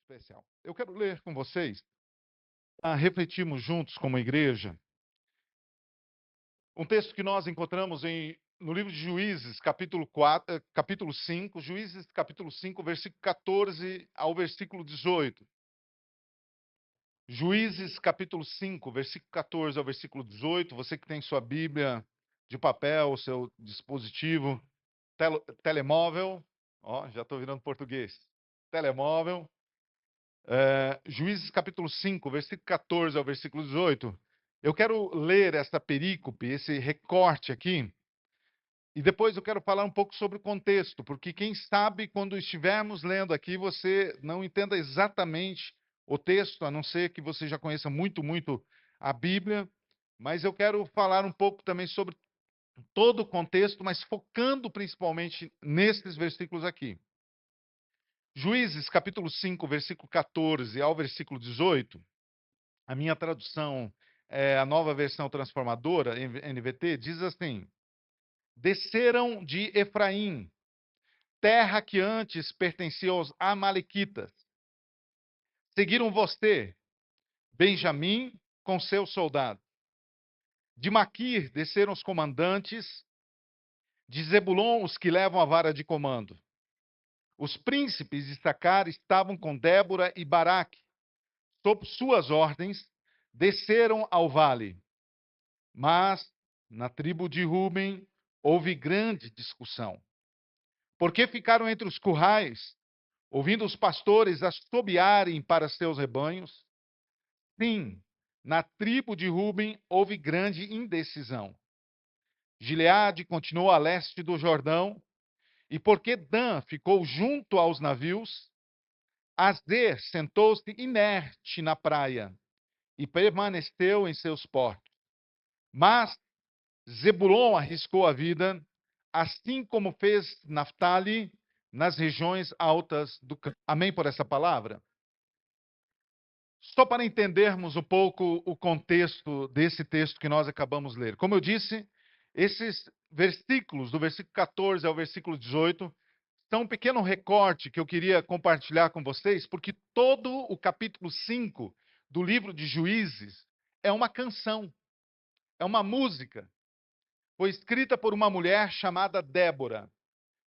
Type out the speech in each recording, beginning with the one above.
especial. Eu quero ler com vocês, refletirmos juntos como igreja, um texto que nós encontramos no livro de Juízes, capítulo 5, Juízes, capítulo 5, versículo 14 ao versículo 18. Juízes, capítulo 5, versículo 14 ao versículo 18. Você que tem sua Bíblia de papel, seu dispositivo, telemóvel, ó, já estou virando português, telemóvel. Juízes capítulo 5, versículo 14 ao versículo 18. Eu quero ler essa perícope, esse recorte aqui, e depois eu quero falar um pouco sobre o contexto, porque quem sabe quando estivermos lendo aqui, você não entenda exatamente o texto, a não ser que você já conheça muito a Bíblia, mas eu quero falar um pouco também sobre todo o contexto, mas focando principalmente nesses versículos aqui. Juízes, capítulo 5, versículo 14 ao versículo 18, a minha tradução é a nova versão transformadora, NVT, diz assim: desceram de Efraim, terra que antes pertencia aos amalequitas. Seguiram você, Benjamim, com seus soldados. De Maquir desceram os comandantes, de Zebulon os que levam a vara de comando. Os príncipes de Issacar estavam com Débora e Baraque. Sob suas ordens, desceram ao vale. Mas, na tribo de Ruben, houve grande discussão. Porque ficaram entre os currais, ouvindo os pastores assobiarem para seus rebanhos? Sim, na tribo de Ruben houve grande indecisão. Gileade continuou a leste do Jordão, e porque Dan ficou junto aos navios, Azer sentou-se inerte na praia e permaneceu em seus portos. Mas Zebulon arriscou a vida, assim como fez Naftali nas regiões altas do campo. Amém por essa palavra? Só para entendermos um pouco o contexto desse texto que nós acabamos de ler. Como eu disse, esses versículos, do versículo 14 ao versículo 18, são um pequeno recorte que eu queria compartilhar com vocês, porque todo o capítulo 5 do livro de Juízes é uma canção, é uma música. Foi escrita por uma mulher chamada Débora,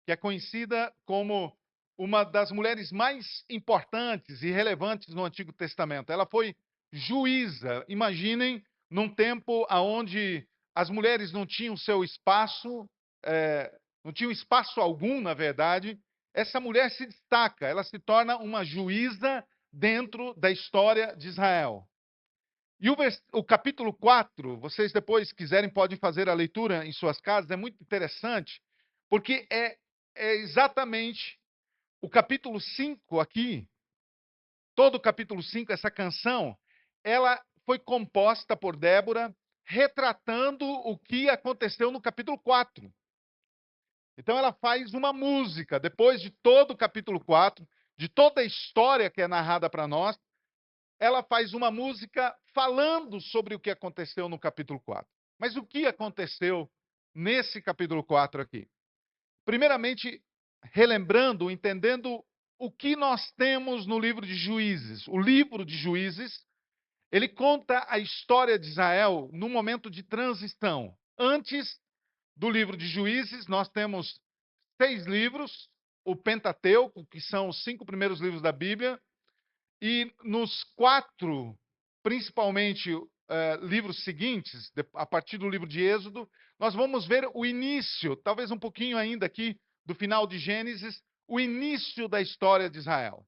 que é conhecida como uma das mulheres mais importantes e relevantes no Antigo Testamento. Ela foi juíza. Imaginem num tempo onde as mulheres não tinham seu espaço, não tinham espaço algum, na verdade. Essa mulher se destaca, ela se torna uma juíza dentro da história de Israel. E o capítulo 4, vocês depois quiserem podem fazer a leitura em suas casas, é muito interessante, porque é exatamente o capítulo 5 aqui, todo o capítulo 5, essa canção, ela foi composta por Débora, retratando o que aconteceu no capítulo 4. Então ela faz uma música, depois de todo o capítulo 4, de toda a história que é narrada para nós, ela faz uma música falando sobre o que aconteceu no capítulo 4. Mas o que aconteceu nesse capítulo 4 aqui? Primeiramente, relembrando, entendendo o que nós temos no livro de Juízes. O livro de Juízes, ele conta a história de Israel num momento de transição. Antes do livro de Juízes, nós temos 6 livros, o Pentateuco, que são os 5 primeiros livros da Bíblia, e nos 4, principalmente, livros seguintes, a partir do livro de Êxodo, nós vamos ver o início, talvez um pouquinho ainda aqui do final de Gênesis, o início da história de Israel.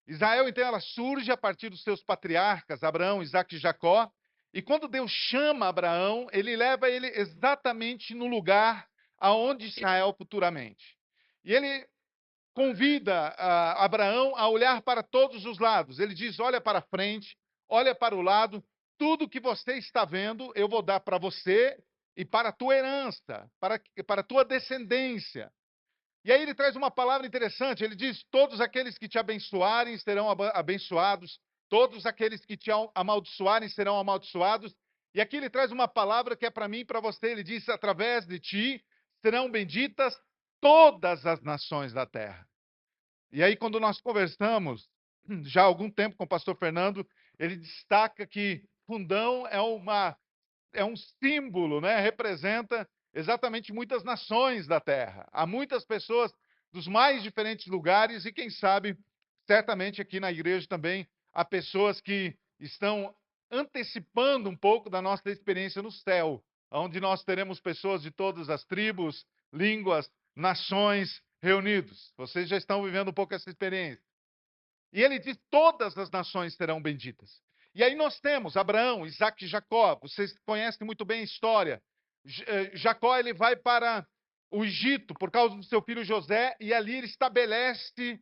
Israel, então, ela surge a partir dos seus patriarcas, Abraão, Isaque e Jacó, e quando Deus chama Abraão, ele leva ele exatamente no lugar aonde Israel futuramente. E ele convida Abraão a olhar para todos os lados. Ele diz: olha para frente, olha para o lado, tudo que você está vendo eu vou dar para você e para a tua herança, para a tua descendência. E aí ele traz uma palavra interessante, ele diz: todos aqueles que te abençoarem serão abençoados, todos aqueles que te amaldiçoarem serão amaldiçoados. E aqui ele traz uma palavra que é para mim e para você, ele diz: através de ti serão benditas todas as nações da terra. E aí, quando nós conversamos já há algum tempo com o pastor Fernando, ele destaca que Fundão é um símbolo, né? Representa exatamente muitas nações da terra. Há muitas pessoas dos mais diferentes lugares e, quem sabe, certamente aqui na igreja também há pessoas que estão antecipando um pouco da nossa experiência no céu, onde nós teremos pessoas de todas as tribos, línguas, nações reunidos. Vocês já estão vivendo um pouco essa experiência. E ele diz: todas as nações serão benditas. E aí nós temos Abraão, Isaac e Jacó. Vocês conhecem muito bem a história. Jacó ele vai para o Egito por causa do seu filho José, e ali ele estabelece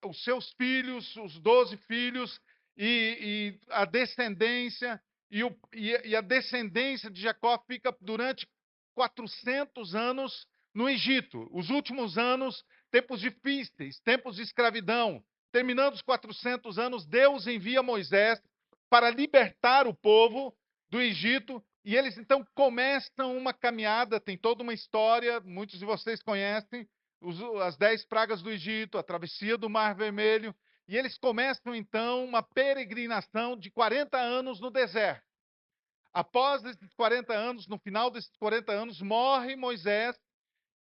os seus filhos, os 12 filhos, e a descendência, e a descendência de Jacó fica durante 400 anos no Egito. Os últimos anos, tempos difíceis, tempos de escravidão. Terminando os 400 anos, Deus envia Moisés para libertar o povo do Egito, e eles então começam uma caminhada, tem toda uma história, muitos de vocês conhecem, as 10 pragas do Egito, a travessia do Mar Vermelho, e eles começam então uma peregrinação de 40 anos no deserto. Após esses 40 anos, no final desses 40 anos, morre Moisés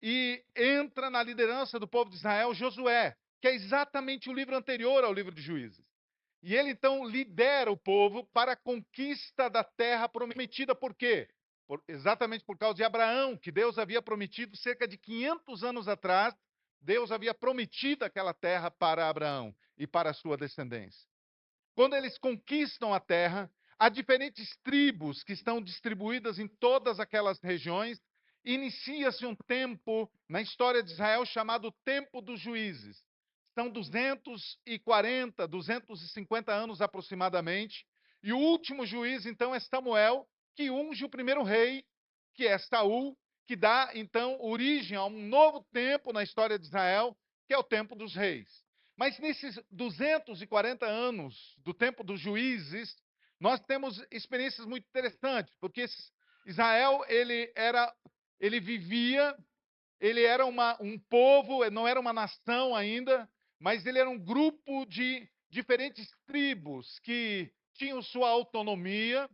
e entra na liderança do povo de Israel Josué, que é exatamente o livro anterior ao livro de Juízes. E ele então lidera o povo para a conquista da terra prometida. Por quê? Exatamente por causa de Abraão, que Deus havia prometido cerca de 500 anos atrás. Deus havia prometido aquela terra para Abraão e para a sua descendência. Quando eles conquistam a terra, há diferentes tribos que estão distribuídas em todas aquelas regiões. Inicia-se um tempo na história de Israel chamado Tempo dos Juízes. São 240, 250 anos aproximadamente. E o último juiz, então, é Samuel, que unge o primeiro rei, que é Saul, que dá, então, origem a um novo tempo na história de Israel, que é o tempo dos reis. Mas nesses 240 anos do tempo dos juízes, nós temos experiências muito interessantes, porque Israel, ele vivia, ele era um povo, não era uma nação ainda, mas ele era um grupo de diferentes tribos que tinham sua autonomia,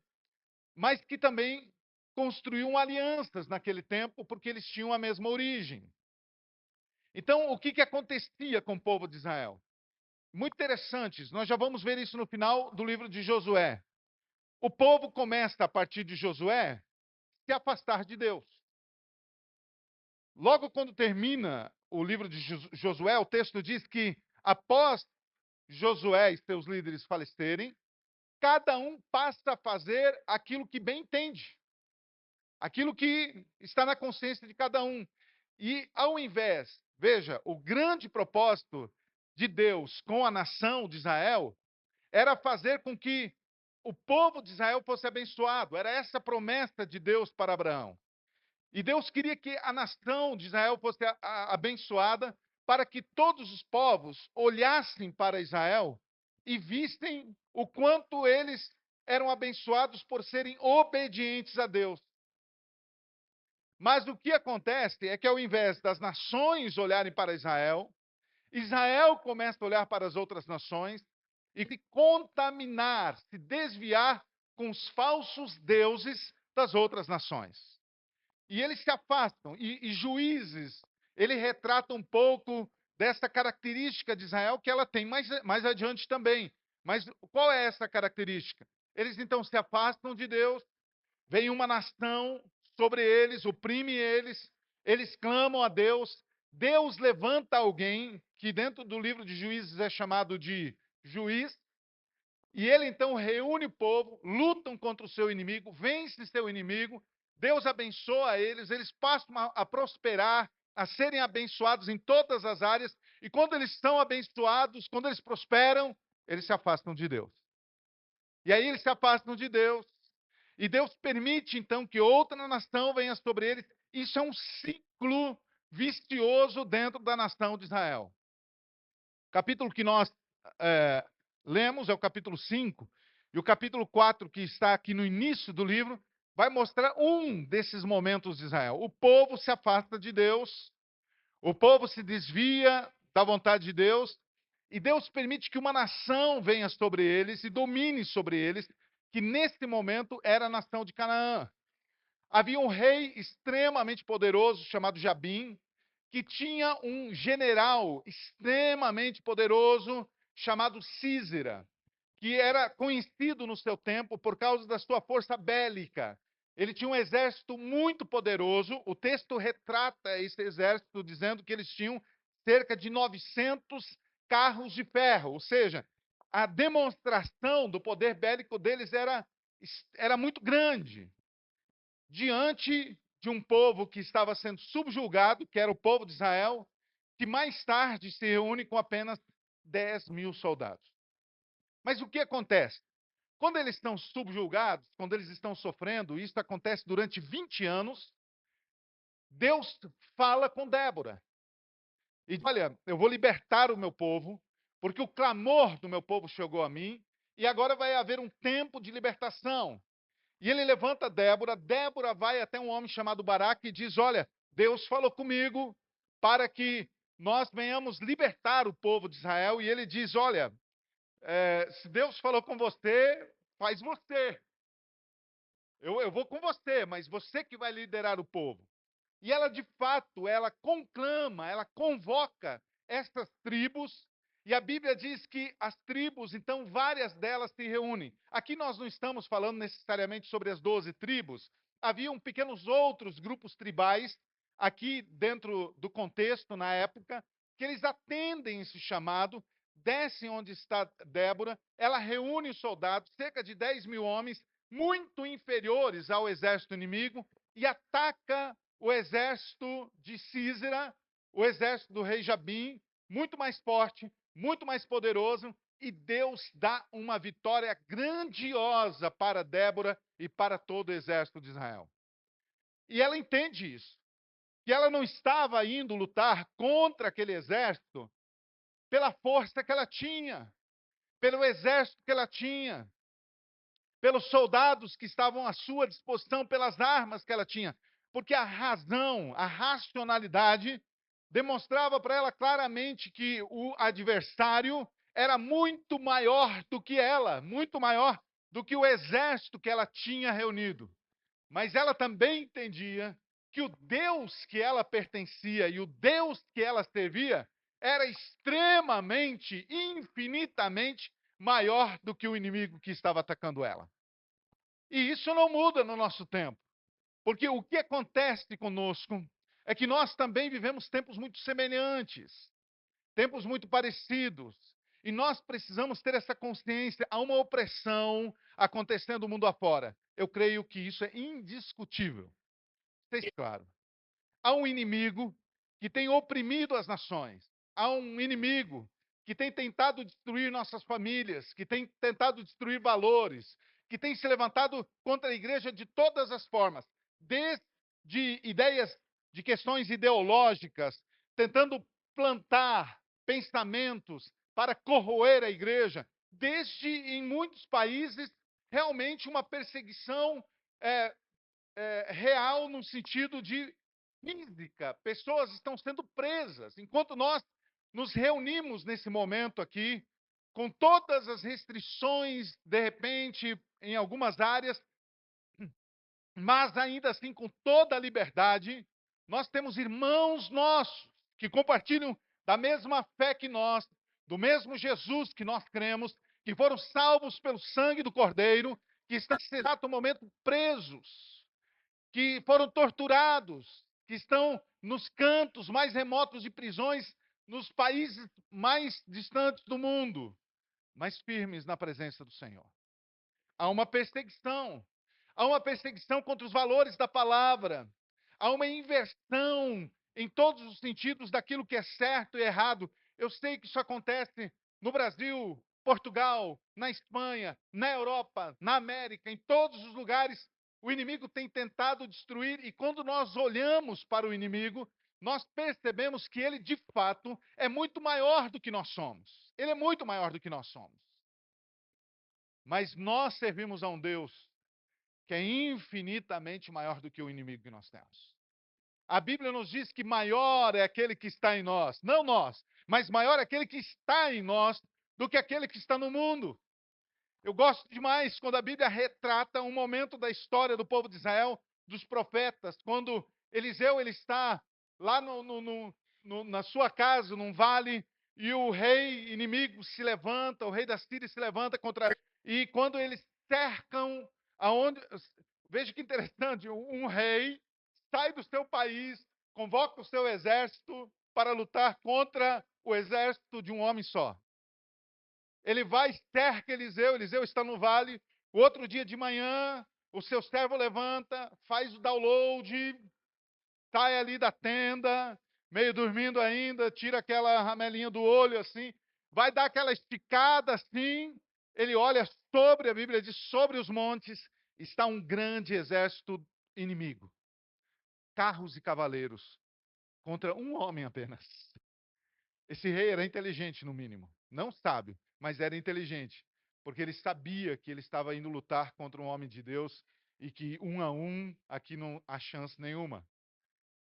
mas que também construíam alianças naquele tempo, porque eles tinham a mesma origem. Então, o que acontecia com o povo de Israel? Muito interessantes, nós já vamos ver isso no final do livro de Josué. O povo começa, a partir de Josué, se afastar de Deus. Logo quando termina o livro de Josué, o texto diz que após Josué e seus líderes falecerem, cada um passa a fazer aquilo que bem entende, aquilo que está na consciência de cada um. E ao invés, veja, o grande propósito de Deus com a nação de Israel era fazer com que o povo de Israel fosse abençoado. Era essa a promessa de Deus para Abraão. E Deus queria que a nação de Israel fosse abençoada para que todos os povos olhassem para Israel e vissem o quanto eles eram abençoados por serem obedientes a Deus. Mas o que acontece é que ao invés das nações olharem para Israel, Israel começa a olhar para as outras nações e se contaminar, se desviar com os falsos deuses das outras nações. E eles se afastam. E Juízes, ele retrata um pouco dessa característica de Israel que ela tem mais adiante também. Mas qual é essa característica? Eles então se afastam de Deus, vem uma nação sobre eles, oprime eles clamam a Deus, Deus levanta alguém, que dentro do livro de Juízes é chamado de juiz, e ele então reúne o povo, lutam contra o seu inimigo, vence seu inimigo, Deus abençoa eles passam a prosperar, a serem abençoados em todas as áreas, e quando eles são abençoados, quando eles prosperam, eles se afastam de Deus. E aí eles se afastam de Deus, e Deus permite então que outra nação venha sobre eles. Isso é um ciclo vicioso dentro da nação de Israel. O capítulo que nós lemos é o capítulo 5, e o capítulo 4, que está aqui no início do livro, vai mostrar um desses momentos de Israel. O povo se afasta de Deus, o povo se desvia da vontade de Deus, E Deus permite que uma nação venha sobre eles e domine sobre eles, que nesse momento era a nação de Canaã. Havia um rei extremamente poderoso chamado Jabim, que tinha um general extremamente poderoso chamado Sísera, que era conhecido no seu tempo por causa da sua força bélica. Ele tinha um exército muito poderoso. O texto retrata esse exército dizendo que eles tinham cerca de 900 carros de ferro, ou seja, a demonstração do poder bélico deles era muito grande diante de um povo que estava sendo subjugado, que era o povo de Israel, que mais tarde se reúne com apenas 10.000 soldados. Mas o que acontece? Quando eles estão subjugados, quando eles estão sofrendo, isso acontece durante 20 anos, Deus fala com Débora. E diz, olha, eu vou libertar o meu povo, porque o clamor do meu povo chegou a mim, e agora vai haver um tempo de libertação. E ele levanta Débora, Débora vai até um homem chamado Baraque e diz, olha, Deus falou comigo para que nós venhamos libertar o povo de Israel. E ele diz, olha, se Deus falou com você, faz você. Eu vou com você, mas você que vai liderar o povo. E ela, de fato, ela conclama, ela convoca essas tribos, e a Bíblia diz que as tribos, então, várias delas se reúnem. Aqui nós não estamos falando necessariamente sobre as 12 tribos, haviam pequenos outros grupos tribais, aqui dentro do contexto, na época, que eles atendem esse chamado, descem onde está Débora, ela reúne os soldados, cerca de 10.000 homens, muito inferiores ao exército inimigo, e ataca o exército de Sísera, o exército do rei Jabim, muito mais forte, muito mais poderoso, e Deus dá uma vitória grandiosa para Débora e para todo o exército de Israel. E ela entende isso, que ela não estava indo lutar contra aquele exército pela força que ela tinha, pelo exército que ela tinha, pelos soldados que estavam à sua disposição, pelas armas que ela tinha. Porque a razão, a racionalidade, demonstrava para ela claramente que o adversário era muito maior do que ela, muito maior do que o exército que ela tinha reunido. Mas ela também entendia que o Deus que ela pertencia e o Deus que ela servia era extremamente, infinitamente maior do que o inimigo que estava atacando ela. E isso não muda no nosso tempo. Porque o que acontece conosco é que nós também vivemos tempos muito semelhantes, tempos muito parecidos. E nós precisamos ter essa consciência. Há uma opressão acontecendo no mundo afora. Eu creio que isso é indiscutível. Seja claro. Há um inimigo que tem oprimido as nações. Há um inimigo que tem tentado destruir nossas famílias, que tem tentado destruir valores, que tem se levantado contra a igreja de todas as formas, desde ideias de questões ideológicas, tentando plantar pensamentos para corroer a igreja, desde em muitos países realmente uma perseguição real no sentido de física. Pessoas estão sendo presas. Enquanto nós nos reunimos nesse momento aqui, com todas as restrições, de repente, em algumas áreas, mas ainda assim com toda a liberdade, nós temos irmãos nossos que compartilham da mesma fé que nós, do mesmo Jesus que nós cremos, que foram salvos pelo sangue do Cordeiro, que estão nesse exato momento presos, que foram torturados, que estão nos cantos mais remotos de prisões, nos países mais distantes do mundo, mas firmes na presença do Senhor. Há uma perseguição. Há uma perseguição contra os valores da palavra. Há uma inversão em todos os sentidos daquilo que é certo e errado. Eu sei que isso acontece no Brasil, Portugal, na Espanha, na Europa, na América, em todos os lugares. O inimigo tem tentado destruir, e quando nós olhamos para o inimigo, nós percebemos que ele, de fato, é muito maior do que nós somos. Ele é muito maior do que nós somos. Mas nós servimos a um Deus que é infinitamente maior do que o inimigo que nós temos. A Bíblia nos diz que maior é aquele que está em nós, não nós, mas maior é aquele que está em nós do que aquele que está no mundo. Eu gosto demais quando a Bíblia retrata um momento da história do povo de Israel, dos profetas, quando Eliseu ele está lá na sua casa, num vale, e o rei inimigo se levanta, o rei da Síria se levanta contra. E quando eles cercam aonde. Veja que interessante, um rei sai do seu país, convoca o seu exército para lutar contra o exército de um homem só. Ele vai, cerca Eliseu, Eliseu está no vale. O outro dia de manhã, o seu servo levanta, faz o download, sai ali da tenda, meio dormindo ainda, tira aquela ramelinha do olho assim, vai dar aquela esticada assim. Ele olha sobre, a Bíblia diz, sobre os montes está um grande exército inimigo. Carros e cavaleiros contra um homem apenas. Esse rei era inteligente, no mínimo. Não sábio, mas era inteligente. Porque ele sabia que ele estava indo lutar contra um homem de Deus e que 1 a 1 aqui não há chance nenhuma.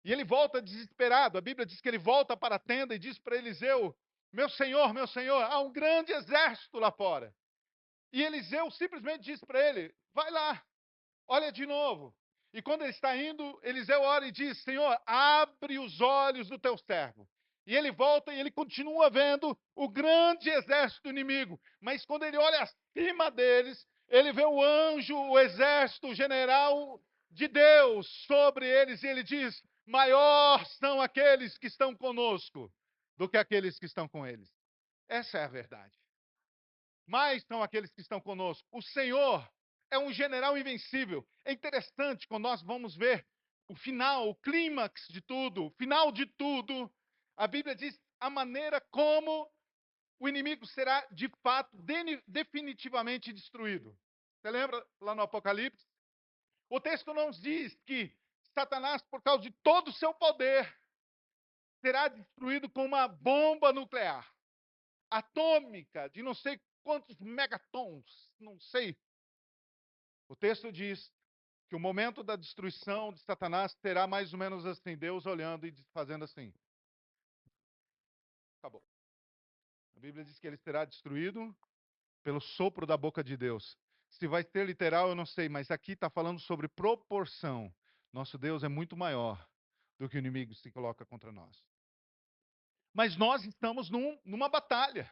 E ele volta desesperado. A Bíblia diz que ele volta para a tenda e diz para Eliseu: meu senhor, há um grande exército lá fora. E Eliseu simplesmente diz para ele: vai lá, olha de novo. E quando ele está indo, Eliseu ora e diz: Senhor, abre os olhos do teu servo. E ele volta e ele continua vendo o grande exército inimigo. Mas quando ele olha acima deles, ele vê o anjo, o exército, o general de Deus sobre eles. E ele diz: maior são aqueles que estão conosco do que aqueles que estão com eles. Essa é a verdade. Mais são aqueles que estão conosco. O Senhor é um general invencível. É interessante quando nós vamos ver o final, o clímax de tudo, o final de tudo. A Bíblia diz a maneira como o inimigo será de fato definitivamente destruído. Você lembra lá no Apocalipse? O texto nos diz que Satanás, por causa de todo o seu poder, será destruído com uma bomba nuclear atômica de não sei quantos megatons, não sei. O texto diz que o momento da destruição de Satanás terá mais ou menos assim, Deus olhando e fazendo assim. Acabou. A Bíblia diz que ele será destruído pelo sopro da boca de Deus. Se vai ser literal, eu não sei, mas aqui está falando sobre proporção. Nosso Deus é muito maior do que o inimigo se coloca contra nós. Mas nós estamos numa batalha.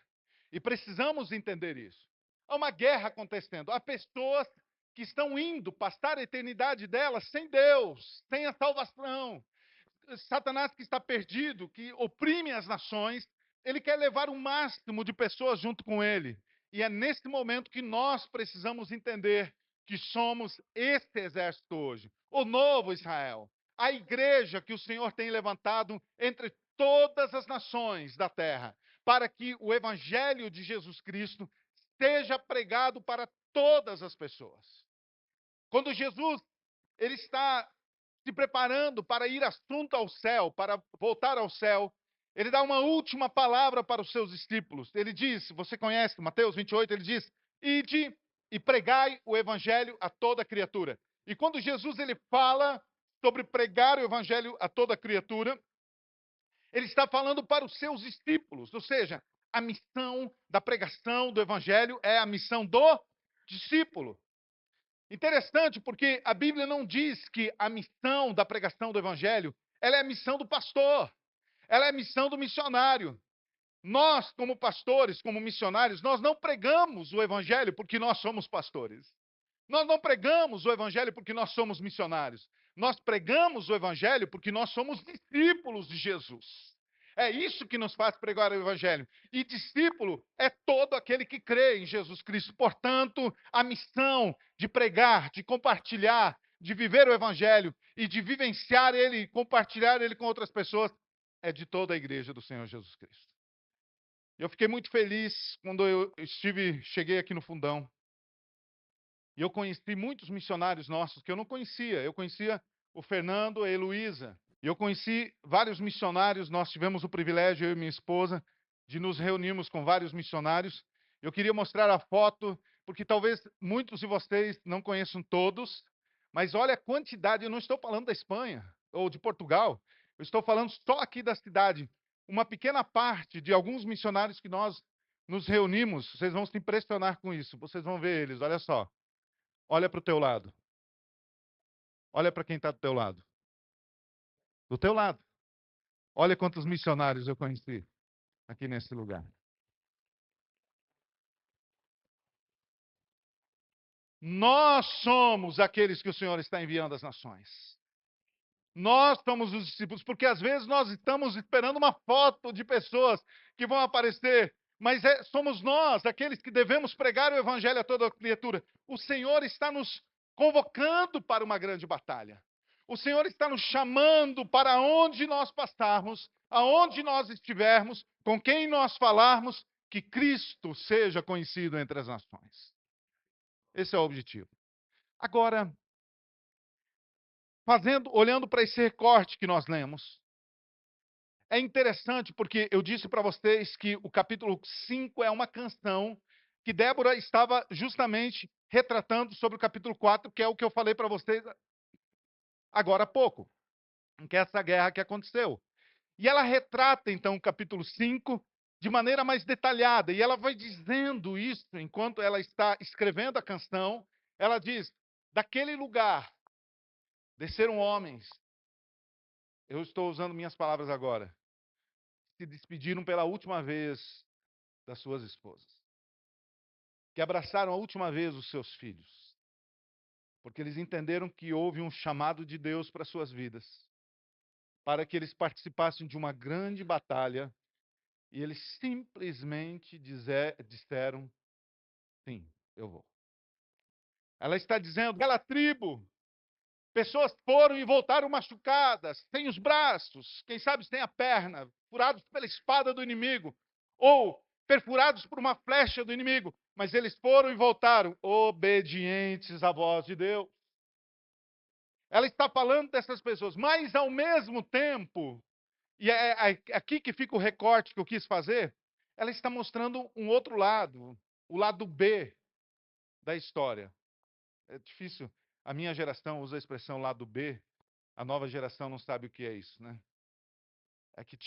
E precisamos entender isso. Há uma guerra acontecendo. Há pessoas que estão indo passar a eternidade delas sem Deus, sem a salvação. Satanás que está perdido, que oprime as nações, ele quer levar o máximo de pessoas junto com ele. E é nesse momento que nós precisamos entender que somos esse exército hoje, o novo Israel, a igreja que o Senhor tem levantado entre todas as nações da terra, para que o evangelho de Jesus Cristo seja pregado para todas as pessoas. Quando Jesus ele está se preparando para ir assunto ao céu, para voltar ao céu, ele dá uma última palavra para os seus discípulos. Ele diz, você conhece Mateus 28, ele diz: ide e pregai o evangelho a toda criatura. E quando Jesus ele fala sobre pregar o evangelho a toda criatura, ele está falando para os seus discípulos, ou seja, a missão da pregação do evangelho é a missão do discípulo. Interessante porque a Bíblia não diz que a missão da pregação do evangelho, ela é a missão do pastor, ela é a missão do missionário. Nós, como pastores, como missionários, nós não pregamos o evangelho porque nós somos pastores. Nós não pregamos o evangelho porque nós somos missionários. Nós pregamos o evangelho porque nós somos discípulos de Jesus. É isso que nos faz pregar o evangelho. E discípulo é todo aquele que crê em Jesus Cristo. Portanto, a missão de pregar, de compartilhar, de viver o evangelho e de vivenciar ele, compartilhar ele com outras pessoas, é de toda a igreja do Senhor Jesus Cristo. Eu fiquei muito feliz quando cheguei aqui no Fundão. E eu conheci muitos missionários nossos que eu não conhecia. Eu conhecia o Fernando, a Heloísa. E eu conheci vários missionários. Nós tivemos o privilégio, eu e minha esposa, de nos reunirmos com vários missionários. Eu queria mostrar a foto, porque talvez muitos de vocês não conheçam todos. Mas olha a quantidade, eu não estou falando da Espanha. ou de Portugal, eu estou falando só aqui da cidade. Uma pequena parte de alguns missionários que nós nos reunimos, vocês vão se impressionar com isso. Vocês vão ver eles, olha só. Olha para o teu lado. Olha para quem está do teu lado. Do teu lado. Olha quantos missionários eu conheci aqui nesse lugar. Nós somos aqueles que o Senhor está enviando às nações. Nós somos os discípulos, porque às vezes nós estamos esperando uma foto de pessoas que vão aparecer, mas somos nós, aqueles que devemos pregar o evangelho a toda criatura. O Senhor está nos convocando para uma grande batalha. O Senhor está nos chamando para onde nós passarmos, aonde nós estivermos, com quem nós falarmos, que Cristo seja conhecido entre as nações. Esse é o objetivo. Agora, olhando para esse recorte que nós lemos, é interessante porque eu disse para vocês que o capítulo 5 é uma canção que Débora estava justamente retratando sobre o capítulo 4, que é o que eu falei para vocês agora há pouco, que é essa guerra que aconteceu. E ela retrata, então, o capítulo 5 de maneira mais detalhada, e ela vai dizendo isso enquanto ela está escrevendo a canção. Ela diz: daquele lugar desceram homens, eu estou usando minhas palavras agora, se despediram pela última vez das suas esposas, que abraçaram a última vez os seus filhos, porque eles entenderam que houve um chamado de Deus para suas vidas, para que eles participassem de uma grande batalha, e eles simplesmente disseram: sim, eu vou. Ela está dizendo: aquela tribo, pessoas foram e voltaram machucadas, sem os braços, quem sabe sem a perna, furados pela espada do inimigo, ou perfurados por uma flecha do inimigo, mas eles foram e voltaram obedientes à voz de Deus. Ela está falando dessas pessoas, mas ao mesmo tempo, e é aqui que fica o recorte que eu quis fazer, ela está mostrando um outro lado, o lado B da história. É difícil, a minha geração usa a expressão lado B, a nova geração não sabe o que é isso, né? É que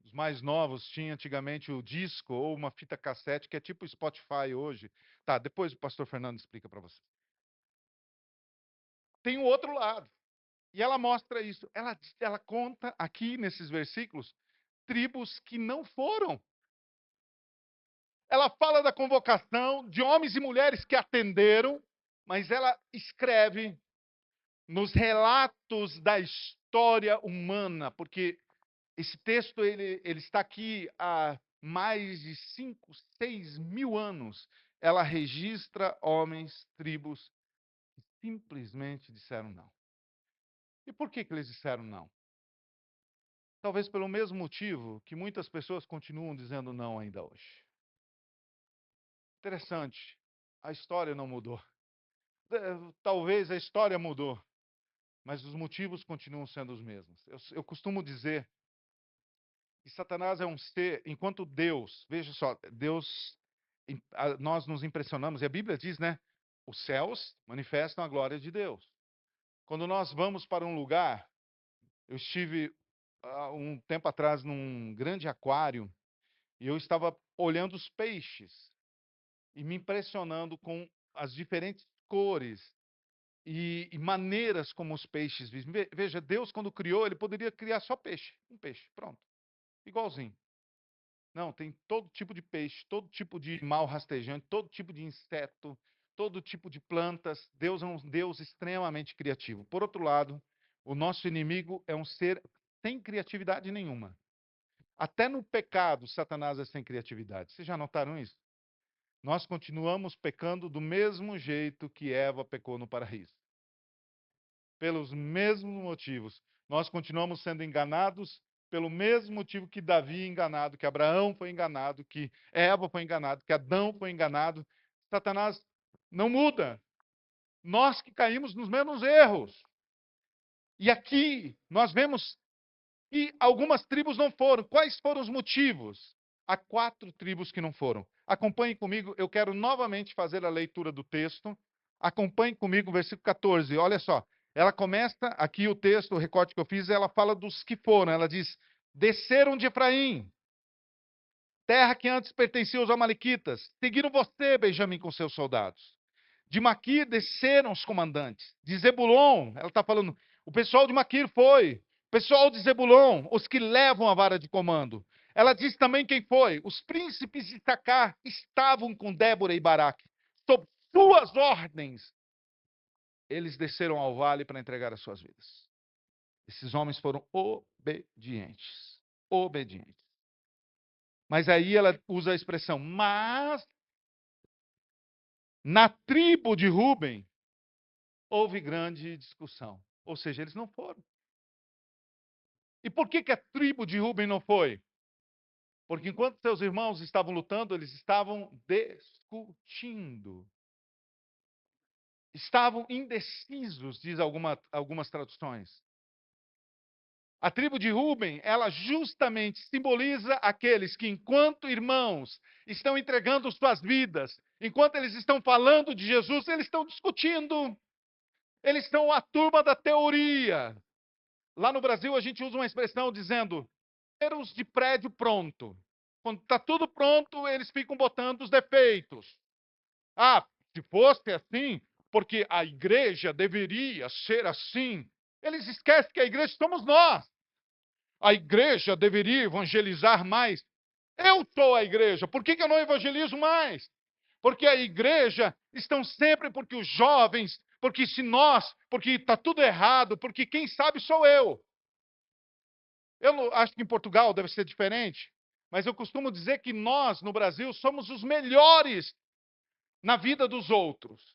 os mais novos tinham antigamente o disco ou uma fita cassete, que é tipo o Spotify hoje. Tá, depois o pastor Fernando explica para você. Tem o outro lado. E ela mostra isso. Ela conta aqui nesses versículos tribos que não foram. Ela fala da convocação de homens e mulheres que atenderam, mas ela escreve nos relatos da história humana, porque esse texto ele está aqui há mais de 5, 6 mil anos. Ela registra homens, tribos, que simplesmente disseram não. E por que eles disseram não? Talvez pelo mesmo motivo que muitas pessoas continuam dizendo não ainda hoje. Interessante, a história não mudou. Talvez a história mudou, mas os motivos continuam sendo os mesmos. Eu costumo dizer que Satanás é um ser, enquanto Deus, veja só, Deus, nós nos impressionamos, e a Bíblia diz, né? Os céus manifestam a glória de Deus. Quando nós vamos para um lugar, eu estive um tempo atrás num grande aquário, e eu estava olhando os peixes e me impressionando com as diferentes cores e maneiras como os peixes vivem. Veja, Deus quando criou, ele poderia criar só peixe, um peixe, pronto, igualzinho. Não, tem todo tipo de peixe, todo tipo de animal rastejante, todo tipo de inseto, todo tipo de plantas. Deus é um Deus extremamente criativo. Por outro lado, o nosso inimigo é um ser sem criatividade nenhuma. Até no pecado, Satanás é sem criatividade. Vocês já notaram isso? Nós continuamos pecando do mesmo jeito que Eva pecou no paraíso. Pelos mesmos motivos. Nós continuamos sendo enganados pelo mesmo motivo que Davi é enganado, que Abraão foi enganado, que Eva foi enganado, que Adão foi enganado. Satanás não muda. Nós que caímos nos mesmos erros. E aqui nós vemos que algumas tribos não foram. Quais foram os motivos? Há 4 tribos que não foram. Acompanhe comigo, eu quero novamente fazer a leitura do texto. Acompanhe comigo o versículo 14. Olha só. ela começa, aqui o texto, o recorte que eu fiz, ela fala dos que foram. Ela diz, desceram de Efraim, terra que antes pertencia aos amalequitas. Seguiram você, Benjamim, com seus soldados. De Maquir desceram os comandantes. De Zebulon, ela está falando, o pessoal de Maquir foi. O pessoal de Zebulon, os que levam a vara de comando. Ela diz também quem foi. Os príncipes de Issachar estavam com Débora e Baraque. Sob suas ordens, eles desceram ao vale para entregar as suas vidas. Esses homens foram obedientes. Obedientes. Mas aí ela usa a expressão, mas na tribo de Ruben houve grande discussão. Ou seja, eles não foram. E por que a tribo de Ruben não foi? Porque enquanto seus irmãos estavam lutando, eles estavam discutindo. Estavam indecisos, diz algumas traduções. A tribo de Ruben, ela justamente simboliza aqueles que, enquanto irmãos, estão entregando suas vidas, enquanto eles estão falando de Jesus, eles estão discutindo. Eles são a turma da teoria. Lá no Brasil, a gente usa uma expressão dizendo, de prédio pronto. Quando está tudo pronto, eles ficam botando os defeitos. Ah, se fosse assim, porque a igreja deveria ser assim. Eles esquecem que a igreja somos nós. A igreja deveria evangelizar mais. Eu sou a igreja. Por que eu não evangelizo mais? Porque a igreja estão sempre porque os jovens, porque se nós, porque está tudo errado, porque quem sabe sou eu. Eu acho que em Portugal deve ser diferente, mas eu costumo dizer que nós, no Brasil, somos os melhores na vida dos outros.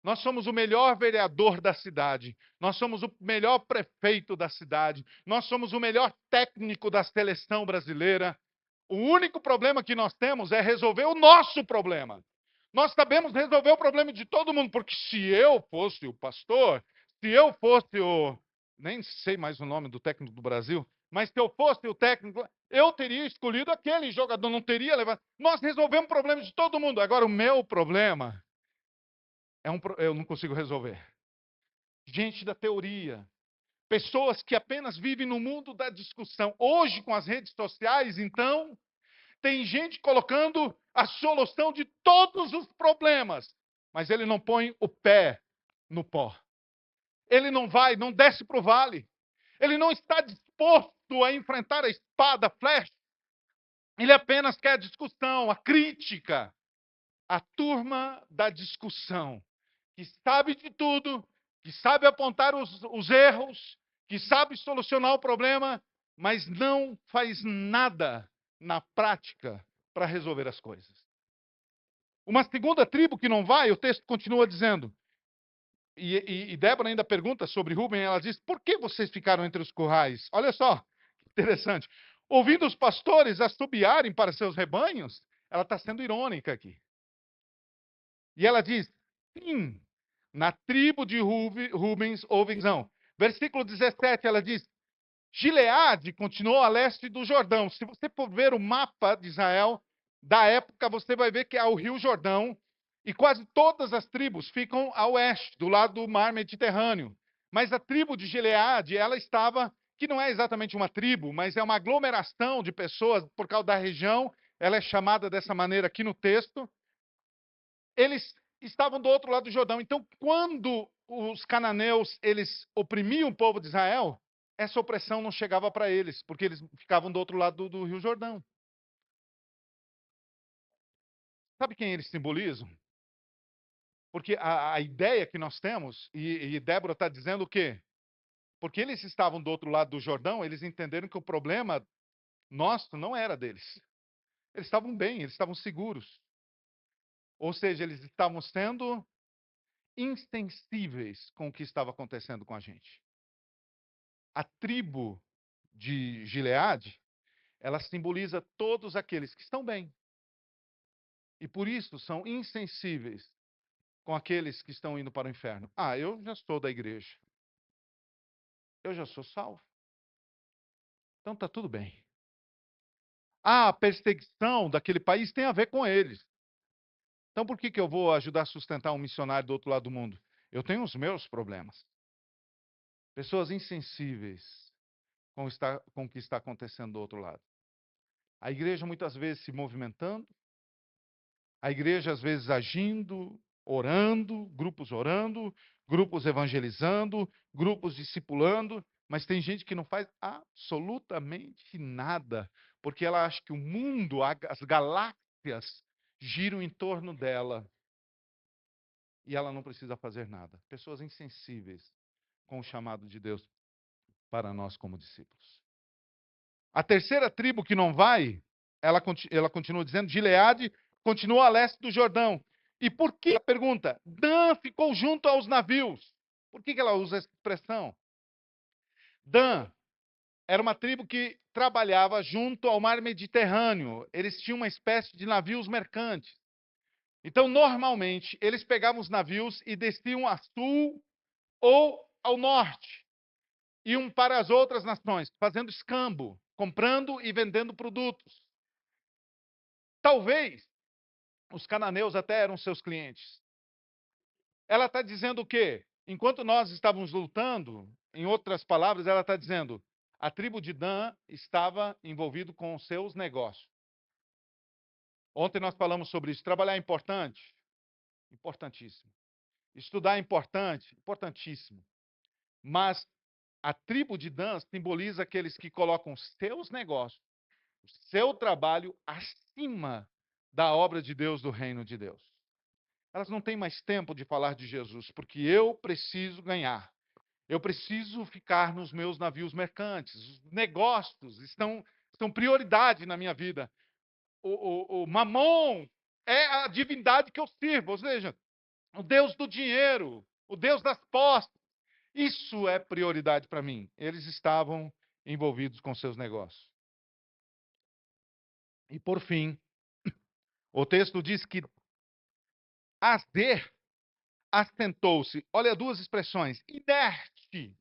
Nós somos o melhor vereador da cidade. Nós somos o melhor prefeito da cidade. Nós somos o melhor técnico da seleção brasileira. O único problema que nós temos é resolver o nosso problema. Nós sabemos resolver o problema de todo mundo, porque se eu fosse o pastor, se eu fosse o... Nem sei mais o nome do técnico do Brasil, mas se eu fosse o técnico, eu teria escolhido aquele jogador, não teria levado. Nós resolvemos o problema de todo mundo. Agora, o meu problema eu não consigo resolver. Gente da teoria. Pessoas que apenas vivem no mundo da discussão. Hoje, com as redes sociais, então, tem gente colocando a solução de todos os problemas, mas ele não põe o pé no pó. Ele não vai, não desce para o vale. Ele não está disposto a enfrentar a espada, a flecha. Ele apenas quer a discussão, a crítica. A turma da discussão, que sabe de tudo, que sabe apontar os erros, que sabe solucionar o problema, mas não faz nada na prática para resolver as coisas. Uma segunda tribo que não vai, o texto continua dizendo, e Débora ainda pergunta sobre Rubem, ela diz, por que vocês ficaram entre os currais? Olha só, interessante. Ouvindo os pastores assobiarem para seus rebanhos, ela está sendo irônica aqui. E ela diz, sim, na tribo de Rubens houve visão. Versículo 17, ela diz, Gileade continuou a leste do Jordão. Se você for ver o mapa de Israel da época, você vai ver que há o rio Jordão e quase todas as tribos ficam a oeste, do lado do mar Mediterrâneo. Mas a tribo de Gileade, ela estava, que não é exatamente uma tribo, mas é uma aglomeração de pessoas por causa da região, ela é chamada dessa maneira aqui no texto. Eles estavam do outro lado do Jordão. Então, quando os cananeus eles oprimiam o povo de Israel, essa opressão não chegava para eles, porque eles ficavam do outro lado do Rio Jordão. Sabe quem eles simbolizam? Porque a ideia que nós temos, e Débora está dizendo o quê? Porque eles estavam do outro lado do Jordão, eles entenderam que o problema nosso não era deles. Eles estavam bem, eles estavam seguros. Ou seja, eles estavam sendo insensíveis com o que estava acontecendo com a gente. A tribo de Gileade, ela simboliza todos aqueles que estão bem. E por isso são insensíveis com aqueles que estão indo para o inferno. Ah, eu já sou da igreja. Eu já sou salvo. Então está tudo bem. Ah, a perseguição daquele país tem a ver com eles. Então por que eu vou ajudar a sustentar um missionário do outro lado do mundo? Eu tenho os meus problemas. Pessoas insensíveis com o que está acontecendo do outro lado. A igreja muitas vezes se movimentando, a igreja às vezes agindo, orando, grupos evangelizando, grupos discipulando, mas tem gente que não faz absolutamente nada, porque ela acha que o mundo, as galáxias giram em torno dela e ela não precisa fazer nada. Pessoas insensíveis com o chamado de Deus para nós como discípulos. A terceira tribo que não vai, ela continua dizendo, Gileade continua a leste do Jordão. E por que, a pergunta, Dan ficou junto aos navios? Por que ela usa essa expressão? Dan era uma tribo que trabalhava junto ao mar Mediterrâneo. Eles tinham uma espécie de navios mercantes. Então, normalmente, eles pegavam os navios e desciam a sul ou ao norte. Iam para as outras nações, fazendo escambo, comprando e vendendo produtos. Talvez os cananeus até eram seus clientes. Ela está dizendo o quê? Enquanto nós estávamos lutando, em outras palavras, ela está dizendo, a tribo de Dan estava envolvido com os seus negócios. Ontem nós falamos sobre isso. Trabalhar é importante? Importantíssimo. Estudar é importante? Importantíssimo. Mas a tribo de Dan simboliza aqueles que colocam os seus negócios, o seu trabalho acima da obra de Deus, do reino de Deus. Elas não têm mais tempo de falar de Jesus, porque eu preciso ganhar. Eu preciso ficar nos meus navios mercantes. Os negócios estão prioridade na minha vida. O Mamon é a divindade que eu sirvo, ou seja, o Deus do dinheiro, o Deus das posses. Isso é prioridade para mim. Eles estavam envolvidos com seus negócios. E por fim, o texto diz que Azer assentou-se. Olha duas expressões. Inerte.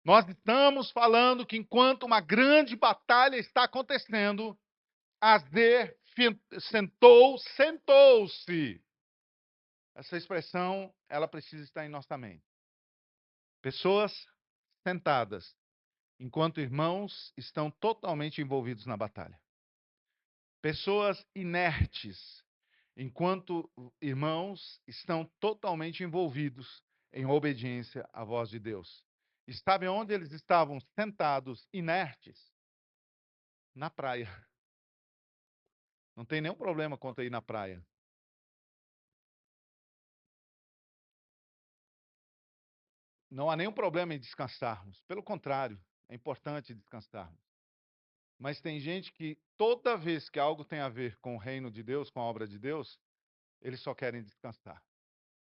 Nós estamos falando que enquanto uma grande batalha está acontecendo, Azer sentou-se. Essa expressão, ela precisa estar em nossa mente. Pessoas sentadas, enquanto irmãos estão totalmente envolvidos na batalha. Pessoas inertes, enquanto irmãos estão totalmente envolvidos em obediência à voz de Deus. Sabe onde eles estavam sentados, inertes? Na praia. Não tem nenhum problema quanto a ir na praia. Não há nenhum problema em descansarmos. Pelo contrário, é importante descansarmos. Mas tem gente que toda vez que algo tem a ver com o reino de Deus, com a obra de Deus, eles só querem descansar.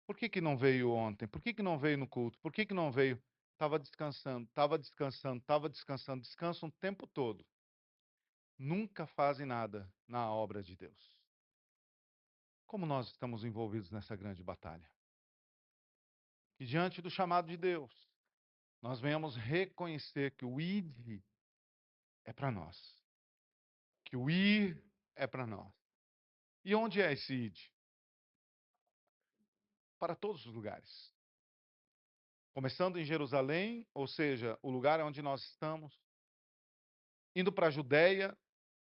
Por que não veio ontem? Por que não veio no culto? Por que não veio? Estava descansando, estava descansando, estava descansando. Descansam o tempo todo. Nunca fazem nada na obra de Deus. Como nós estamos envolvidos nessa grande batalha? Que diante do chamado de Deus, nós venhamos reconhecer que o id é para nós. Que o ir é para nós. E onde é esse id? Para todos os lugares. Começando em Jerusalém, ou seja, o lugar onde nós estamos, indo para a Judéia,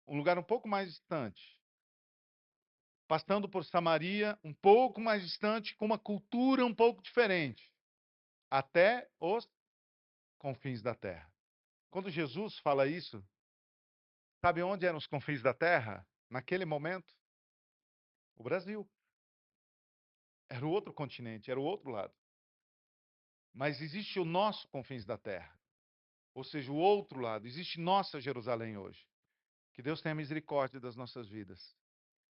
um lugar um pouco mais distante, passando por Samaria, um pouco mais distante, com uma cultura um pouco diferente, até os confins da terra. Quando Jesus fala isso, sabe onde eram os confins da terra? Naquele momento, o Brasil. Era o outro continente, era o outro lado. Mas existe o nosso confins da terra. Ou seja, o outro lado. Existe nossa Jerusalém hoje. Que Deus tenha misericórdia das nossas vidas.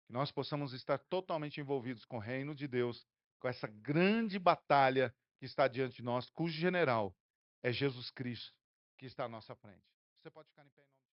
Que nós possamos estar totalmente envolvidos com o reino de Deus, com essa grande batalha que está diante de nós, cujo general é Jesus Cristo, que está à nossa frente. Você pode ficar em pé em nome